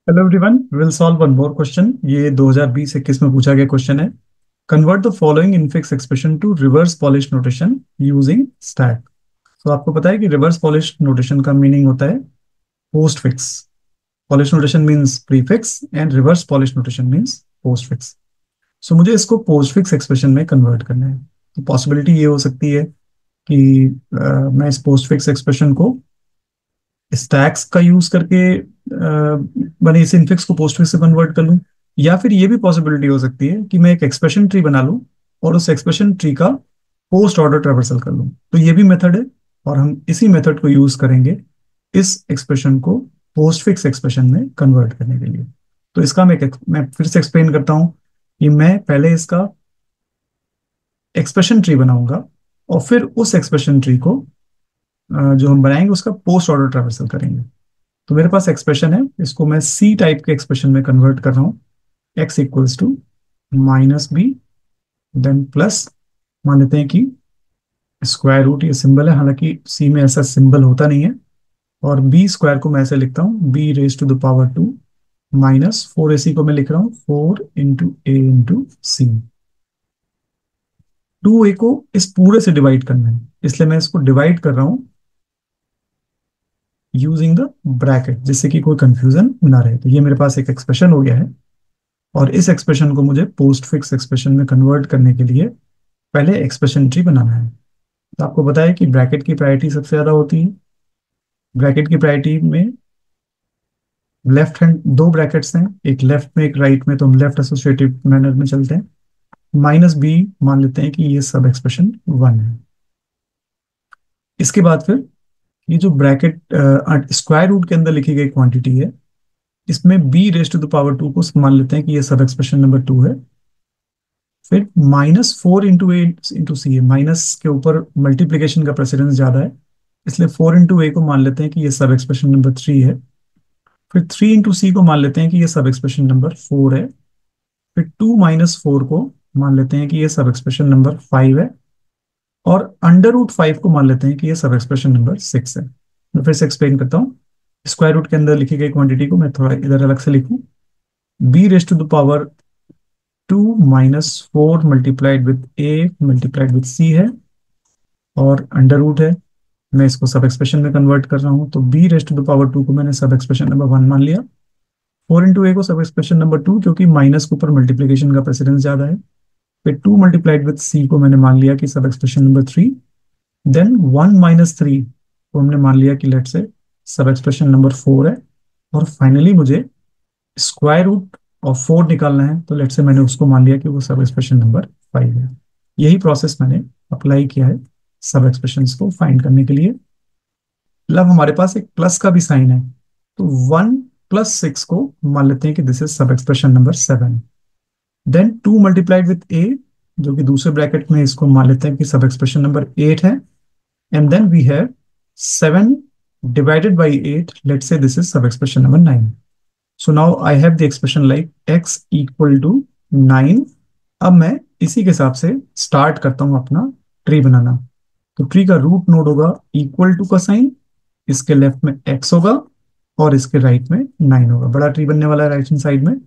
Hello everyone, will solve one more question. ये 2020-21 में पूछा गया क्वेश्चन है। Convert the following infix expression to reverse Polish notation using stack. तो आपको पता है कि रिवर्स पॉलिश नोटेशन का मीनिंग होता है postfix. Polish notation means prefix and reverse Polish notation means postfix. So मुझे इसको पोस्ट फिक्स एक्सप्रेशन में कन्वर्ट करना है। तो पॉसिबिलिटी ये हो सकती है कि मैं इस पोस्ट फिक्स एक्सप्रेशन को स्टैक्स का यूज करके मैंने इस इनफिक्स को पोस्टफिक्स से कन्वर्ट कर लूं, या फिर ये भी पॉसिबिलिटी हो सकती है कि मैं एक एक्सप्रेशन ट्री बना लूं और उस एक्सप्रेशन ट्री का पोस्ट ऑर्डर ट्रेवर्सल कर लूं। तो ये भी मेथड है और हम इसी मेथड को यूज करेंगे इस एक्सप्रेशन को पोस्टफिक्स एक्सप्रेशन में कन्वर्ट करने के लिए। तो इसका मैं फिर से एक्सप्लेन करता हूं कि मैं पहले इसका एक्सप्रेशन ट्री बनाऊंगा और फिर उस एक्सप्रेशन ट्री को जो हम बनाएंगे उसका पोस्ट ऑर्डर ट्रेवर्सल करेंगे। तो मेरे पास एक्सप्रेशन है, इसको मैं सी टाइप के एक्सप्रेशन में कन्वर्ट कर रहा हूँ। X equals to minus b, then plus, मान लेते हैं कि स्क्वायर रूट ये सिंबल है, हालांकि सी में ऐसा सिंबल होता नहीं है। और बी स्क्वायर को मैं ऐसे लिखता हूँ B raise to the power two, minus four A C को मैं लिख रहा हूँ four into A into C. Two A को इस पूरे से डिवाइड करना है, इसलिए मैं इसको डिवाइड कर रहा हूँ यूजिंग द ब्रैकेट, जिससे कि कोई कंफ्यूजन ना रहे। तो ये मेरे पास एक एक्सप्रेशन हो गया है और इस एक्सप्रेशन को मुझे पोस्ट फिक्स एक्सप्रेशन में कन्वर्ट करने के लिए पहले एक्सप्रेशन ट्री बनाना है। तो आपको पता है कि ब्रैकेट की प्रायोरिटी सबसे ज्यादा होती है। ब्रैकेट की प्रायोरिटी में लेफ्ट हैंड दो ब्रैकेट्स हैं, एक लेफ्ट में एक राइट में, तो हम लेफ्ट एसोसिएटिव मैनर में चलते हैं। माइनस बी मान लेते हैं कि ये सब एक्सप्रेशन वन है। इसके बाद फिर ये जो ब्रैकेट स्क्वायर रूट के अंदर लिखी गई क्वांटिटी है, इसमें b raise to the power two को मान लेते हैं कि ये सब एक्सप्रेशन नंबर टू है। फिर minus four into A into सी है, माइनस के ऊपर मल्टीप्लीकेशन का प्रेसिडेंस ज्यादा है, इसलिए फोर इंटू ए को मान लेते हैं कि ये सब एक्सप्रेशन नंबर थ्री है। फिर थ्री इंटू सी को मान लेते हैं कि ये सब एक्सप्रेशन नंबर फोर है। फिर टू माइनस फोर को मान लेते हैं कि ये सब एक्सप्रेशन नंबर फाइव है। और अंडर रूट फाइव को मान लेते हैं कि ये सब एक्सप्रेशन नंबर सिक्स है। मैं फिर से एक्सप्लेन करता हूँ। स्क्वायर रूट के अंदर लिखी गई क्वांटिटी को मैं थोड़ा इधर अलग से लिखूं। B raise to the power two minus four multiplied with a multiplied with c है, और अंडर रूट है। मैं इसको सब एक्सप्रेशन में कन्वर्ट कर रहा हूँ, तो b raise to the power two को मैंने सब एक्सप्रेशन नंबर वन मान लिया। फोर इंटू ए को सब एक्सप्रेशन नंबर टू, क्योंकि माइनस के ऊपर मल्टीप्लीकेशन का प्रेसिडेंस ज्यादा है। फिर टू मल्टीप्लाइड विथ सी को मैंने मान लिया कि sub expression number three. Then one minus three को हमने मान लिया कि लेट से सब एक्सप्रेशन नंबर फोर है। और फाइनली मुझे स्क्वायर रूट ऑफ फोर निकालना है, तो लेट से मैंने उसको मान लिया कि वो सब एक्सप्रेशन नंबर फाइव है। यही प्रोसेस मैंने अप्लाई किया है सब एक्सप्रेशंस को फाइंड करने के लिए। मतलब हमारे पास एक प्लस का भी साइन है, तो वन प्लस सिक्स को मान लेते हैं कि this is sub expression number seven. Then two multiplied with A, जो कि दूसरे ब्रैकेट में, इसको मान लेते हैं कि सब एक्सप्रेशन नंबर एट है। And then we have seven divided by eight, let say this is sub expression number nine. So now I have the expression like x equal to nine. अब मैं इसी के हिसाब से start करता हूं अपना ट्री बनाना। तो ट्री का रूट नोड होगा इक्वल टू का साइन, इसके लेफ्ट में एक्स होगा और इसके राइट में नाइन होगा। बड़ा ट्री बनने वाला है राइट हैंड साइड में।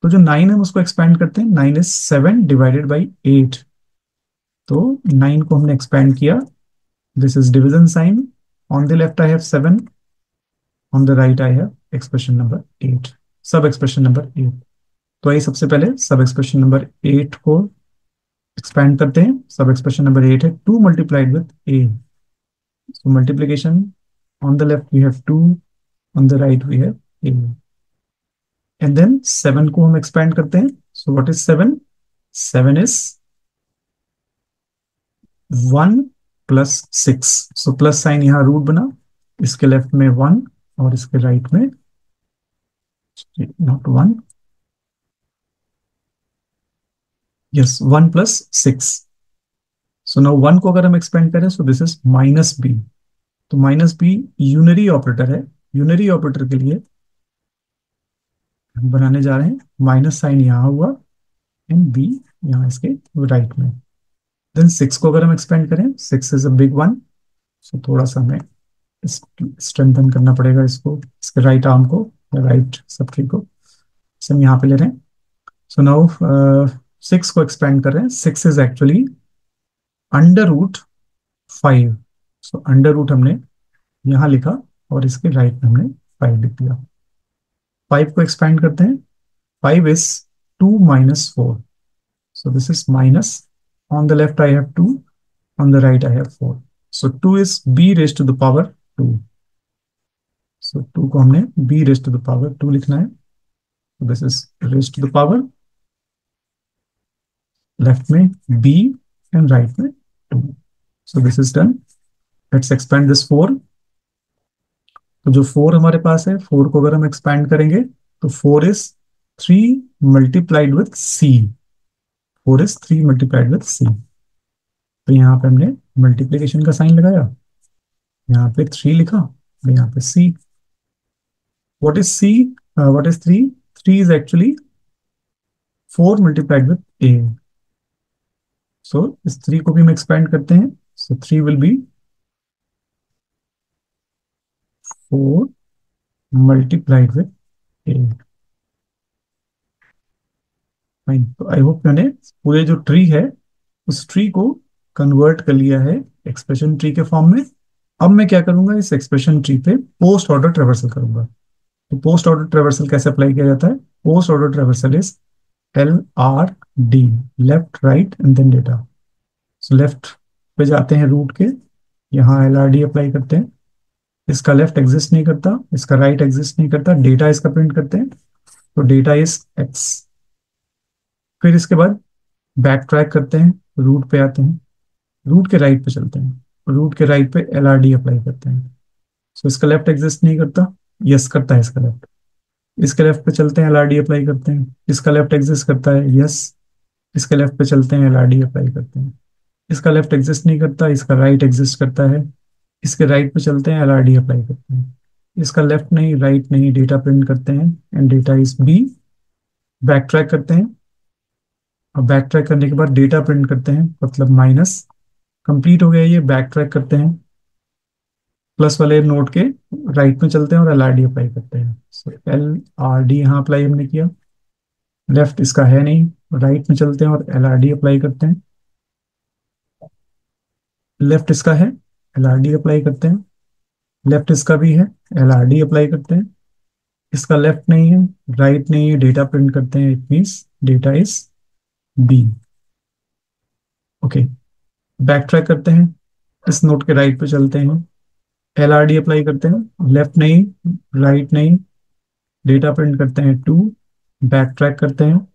तो जो नाइन है हम उसको एक्सपैंड करते हैं। Nine is seven divided by eight. तो नाइन को हमने एक्सपैंड किया, this is division sign. On the left I have seven, on the right I have expression number eight, sub expression number eight. तो आइए सबसे पहले सब एक्सप्रेशन नंबर एट को expand करते हैं। सब एक्सप्रेशन नंबर एट है two multiplied with a, so multiplication, on the left we have two, on the right we have a. And then seven को हम एक्सपैंड करते हैं। So what is seven? Seven is one plus six. So plus sign यहाँ root बना, इसके left में one और इसके राइट में not one, yes one plus six. So now one को अगर हम एक्सपेंड करें, so this is minus b. तो माइनस बी यूनरी ऑपरेटर है। यूनरी ऑपरेटर के लिए हम बनाने जा रहे हैं माइनस साइन यहाँ हुआ एंड बी यहाँ इसके राइट में। देन सिक्स को अगर हम एक्सपेंड करें, six is a big one, so थोड़ा सा हमें स्ट्रेंथन करना पड़ेगा इसको, इसके राइट आर्म को। राइट सब ट्री को हम यहाँ पे ले रहे हैं। सो नाउ 6 को एक्सपेंड कर रहे हैं। 6 is actually under root 5। So under root हमने यहाँ लिखा और इसके राइट में हमने 5 लिख दिया। 5 को एक्सपेंड करते हैं। 5 is 2 minus 4. So this is minus. On the left I have 2. On the right I have 4. So 2 is b raised to the power 2. So 2 को हमने b raised to the power 2 लिखना है। So this is raised to the power, left में b and right में 2. So this is done. Let's expand this 4. तो जो 4 हमारे पास है, 4 को अगर हम एक्सपैंड करेंगे तो 4 is 3 multiplied with c. 4 is 3 multiplied with c. तो यहाँ पे हमने मल्टीप्लीकेशन का साइन लगाया, यहाँ पे 3 लिखा और यहाँ पे c. What is c? What is 3? 3 is actually 4 multiplied with a. सो इस 3 को भी हम एक्सपेंड करते हैं। सो 3 will be 4 multiplied with a. Fine. तो आई होप मैंने पूरे जो ट्री है उस ट्री को कन्वर्ट कर लिया है एक्सप्रेशन ट्री के फॉर्म में। अब मैं क्या करूंगा, इस एक्सप्रेशन ट्री पे पोस्ट ऑर्डर ट्रेवर्सल करूंगा। तो पोस्ट ऑर्डर ट्रेवर्सल कैसे अप्लाई किया जाता है? Post order traversal is LRD, left right and then data. So left पे जाते हैं रूट के, यहाँ LRD अप्लाई करते हैं। इसका लेफ्ट एग्जिस्ट नहीं करता, इसका राइट एग्जिस्ट नहीं करता, डेटा इसका प्रिंट करते हैं। तो डेटा इज X। फिर इसके बाद बैक ट्रैक करते हैं, रूट पे आते हैं, रूट के राइट पे चलते हैं, रूट के राइट पे LRD अप्लाई करते हैं। सो इसका लेफ्ट एग्जिस्ट नहीं करता, यस करता है इसका लेफ्ट। इसके लेफ्ट पे चलते हैं, LRD अप्लाई करते हैं। इसका लेफ्ट एग्जिस्ट करता है, यस। इसके लेफ्ट पे चलते हैं, LRD अप्लाई करते हैं। इसका लेफ्ट एग्जिस्ट नहीं करता, इसका राइट एग्जिस्ट करता है। इसके राइट पे चलते हैं, LRD अप्लाई करते हैं। इसका लेफ्ट नहीं राइट नहीं, डेटा प्रिंट करते हैं and data is B। Back track करते हैं और बैक ट्रैक करने के बाद डेटा प्रिंट करते हैं, मतलब माइनस। कंप्लीट हो गया ये। बैक ट्रैक करते हैं, प्लस वाले नोट के राइट में चलते हैं और LRD अप्लाई करते हैं। सो LRD यहाँ अप्लाई हमने किया। लेफ्ट इसका है नहीं, राइट में चलते हैं और LRD अप्लाई करते हैं। लेफ्ट इसका है, LRD अप्लाई करते हैं। लेफ्ट इसका भी है, LRD अप्लाई करते हैं। इसका लेफ्ट नहीं है राइट नहीं है, डेटा प्रिंट करते हैं। It means data is B। Okay, back track करते हैं, इस नोट के राइट पे चलते हैं, LRD अप्लाई करते हैं। लेफ्ट नहीं राइट नहीं, डेटा प्रिंट करते हैं 2। बैक ट्रैक करते हैं,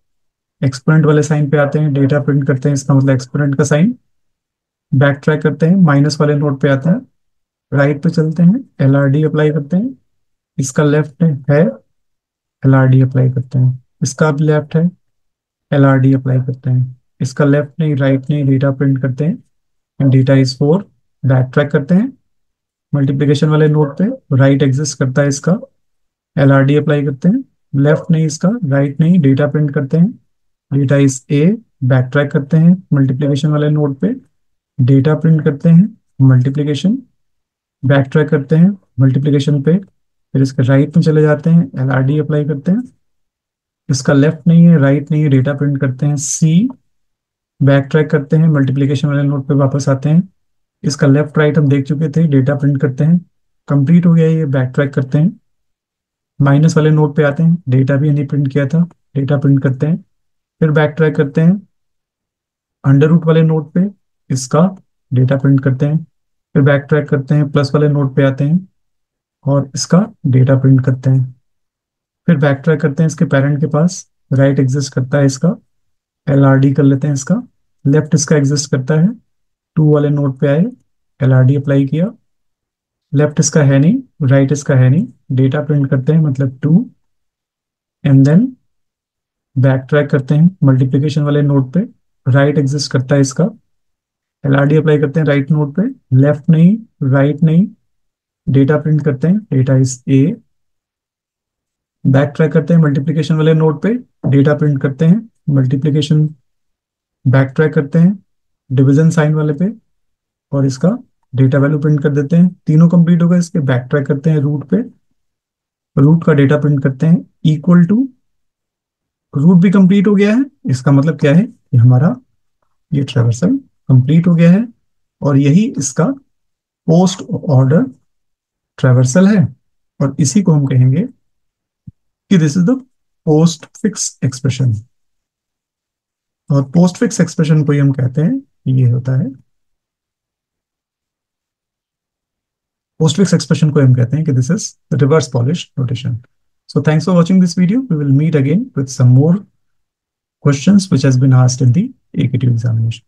एक्सपोनेंट वाले साइन पे आते हैं, डेटा प्रिंट करते हैं, इसका मतलब एक्सपोनेंट का साइन। बैक ट्रैक करते हैं, माइनस वाले नोट पे आते हैं, राइट पे चलते हैं, LRD अप्लाई करते हैं। इसका लेफ्ट है, LRD अप्लाई करते हैं। इसका भी लेफ्ट है, LRD अप्लाई करते हैं। इसका लेफ्ट नहीं राइट नहीं, डेटा प्रिंट करते हैं and data is 4। Back track करते हैं, मल्टीप्लिकेशन वाले नोट पे राइट एग्जिस्ट करता है इसका, LRD अप्लाई करते हैं। लेफ्ट नहीं इसका राइट नहीं, डेटा प्रिंट करते हैं, data is A। Back track करते हैं, मल्टीप्लिकेशन वाले नोट पे डेटा प्रिंट करते हैं, मल्टीप्लिकेशन। बैक ट्रैक करते हैं मल्टीप्लिकेशन पे, फिर इसके राइट में चले जाते हैं, LRD अप्लाई करते हैं। इसका लेफ्ट नहीं है राइट नहीं है, डेटा प्रिंट करते हैं C। बैक ट्रैक करते हैं, मल्टीप्लिकेशन वाले नोट पे वापस आते हैं। इसका लेफ्ट राइट हम देख चुके थे, डेटा प्रिंट करते हैं। कंप्लीट हो गया ये। बैक ट्रैक करते हैं, माइनस वाले नोट पे आते हैं, डेटा भी नहीं प्रिंट किया था, डेटा प्रिंट करते हैं। फिर बैक ट्रैक करते हैं, अंडर रूट वाले नोट पे इसका डेटा प्रिंट करते हैं। फिर बैक ट्रैक करते हैं, प्लस वाले नोट पे आते हैं और इसका डेटा प्रिंट करते हैं। फिर बैक ट्रैक करते हैं, इसके पेरेंट के पास राइट एग्जिस्ट करता है इसका, LRD कर लेते हैं इसका। लेफ्ट इसका एग्जिस्ट करता है, 2 वाले नोट पे आए, LRD अप्लाई किया। लेफ्ट इसका है नहीं राइट इसका है नहीं, डेटा प्रिंट करते हैं, मतलब 2 एंड देन बैक ट्रैक करते हैं, मल्टीप्लिकेशन वाले नोट पे राइट एग्जिस्ट करता है इसका, LRD अप्लाई करते हैं राइट नोट पे। लेफ्ट नहीं राइट नहीं, डेटा प्रिंट करते हैं, data is A। Back track करते हैं, मल्टीप्लिकेशन वाले नोट पे डेटा प्रिंट करते हैं, मल्टीप्लिकेशन। बैक ट्रैक करते हैं डिवीजन साइन वाले पे और इसका डेटा वैल्यू प्रिंट कर देते हैं। तीनों कंप्लीट हो गए। इसके बैक ट्रैक करते हैं रूट पे, रूट का डेटा प्रिंट करते हैं इक्वल टू, रूट भी कंप्लीट हो गया है, इसका मतलब क्या है कि हमारा ये ट्रेवर्सल कंप्लीट हो गया है, और यही इसका पोस्ट ऑर्डर ट्रेवर्सल है, और इसी को हम कहेंगे कि this is the post fix expression. और पोस्ट फिक्स एक्सप्रेशन को ही हम कहते हैं कि ये होता है, पोस्ट फिक्स एक्सप्रेशन को हम कहते हैं कि this is the reverse Polish notation. So thanks for watching this video. We will meet again with some more questions which has been asked in the AKT examination.